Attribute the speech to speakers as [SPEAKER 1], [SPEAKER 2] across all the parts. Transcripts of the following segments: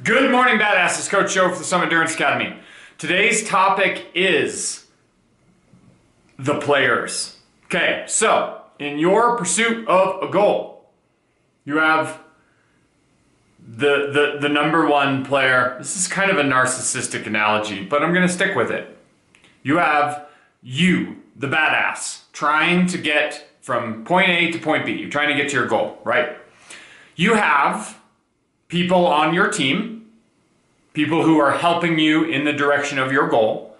[SPEAKER 1] Good morning, badasses. Coach Joe for the Summit Endurance Academy. Today's topic is the players. Okay, so in your pursuit of a goal, you have the number one player. This is kind of a narcissistic analogy, but I'm going to stick with it. You have you, the badass, trying to get from point A to point B. You're trying to get to your goal, right? You have people on your team, people who are helping you in the direction of your goal,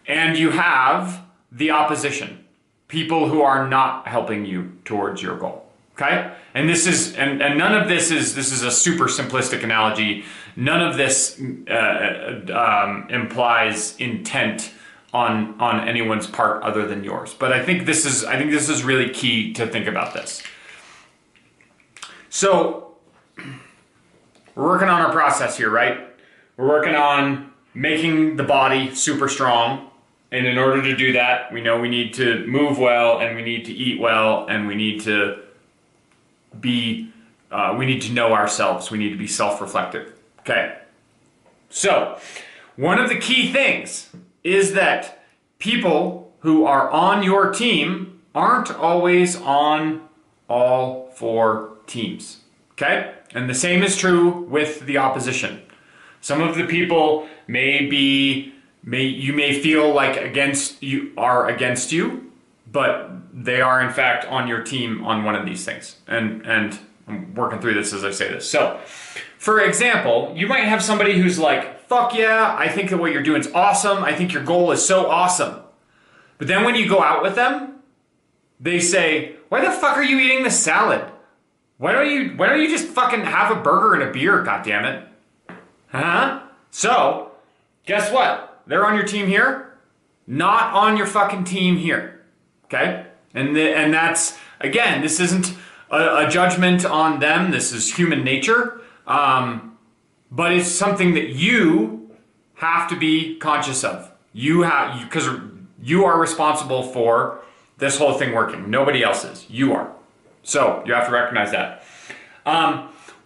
[SPEAKER 1] and you have the opposition, people who are not helping you towards your goal. Okay? And this is none of this is a super simplistic analogy. None of this implies intent on anyone's part other than yours. But I think this is really key to think about this. So we're working on our process here, right? We're working on making the body super strong. And in order to do that, we know we need to move well, and we need to eat well, and we need to know ourselves. We need to be self-reflective. Okay. So one of the key things is that people who are on your team aren't always on all four teams. Okay? And the same is true with the opposition. Some of the people you may feel like against you, but they are in fact on your team on one of these things. And I'm working through this as I say this. So, for example, you might have somebody who's like, fuck yeah, I think that what you're doing is awesome. I think your goal is so awesome. But then when you go out with them, they say, why the fuck are you eating the salad? Why don't you just fucking have a burger and a beer, goddammit? Huh? So, guess what? They're on your team here, not on your fucking team here. Okay? And that's, again, this isn't a judgment on them. This is human nature. But it's something that you have to be conscious of. Because you are responsible for this whole thing working. Nobody else is. You are. So you have to recognize that.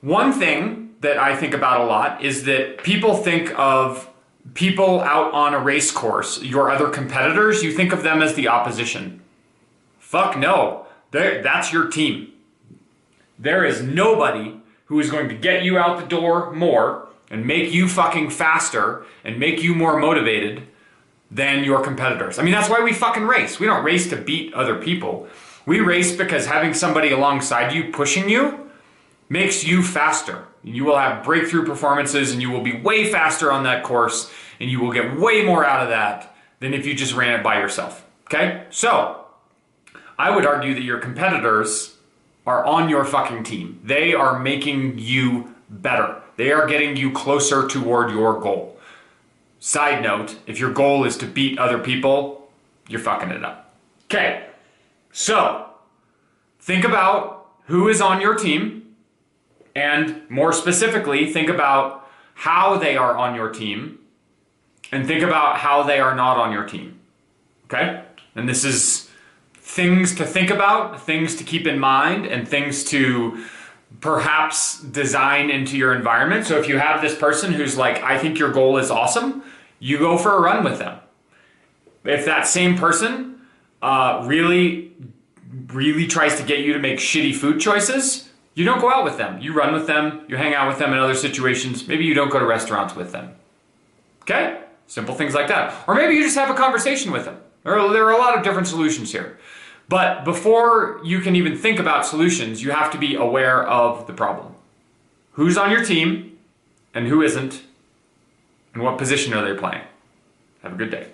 [SPEAKER 1] One thing that I think about a lot is that people think of people out on a race course, your other competitors, you think of them as the opposition. Fuck no. That's your team. There is nobody who is going to get you out the door more and make you fucking faster and make you more motivated than your competitors. I mean, that's why we fucking race. We don't race to beat other people. We race because having somebody alongside you pushing you makes you faster. You will have breakthrough performances and you will be way faster on that course and you will get way more out of that than if you just ran it by yourself. Okay? So, I would argue that your competitors are on your fucking team. They are making you better. They are getting you closer toward your goal. Side note, if your goal is to beat other people, you're fucking it up. Okay, so think about who is on your team, and more specifically, think about how they are on your team, and think about how they are not on your team. Okay? And this is things to think about, things to keep in mind, and things to perhaps design into your environment. So if you have this person who's like, I think your goal is awesome, you go for a run with them. If that same person really tries to get you to make shitty food choices, you don't go out with them. You run with them, you hang out with them in other situations. Maybe you don't go to restaurants with them. Okay? Simple things like that. Or maybe you just have a conversation with them. There are a lot of different solutions here. But before you can even think about solutions, you have to be aware of the problem. Who's on your team and who isn't, and what position are they playing? Have a good day.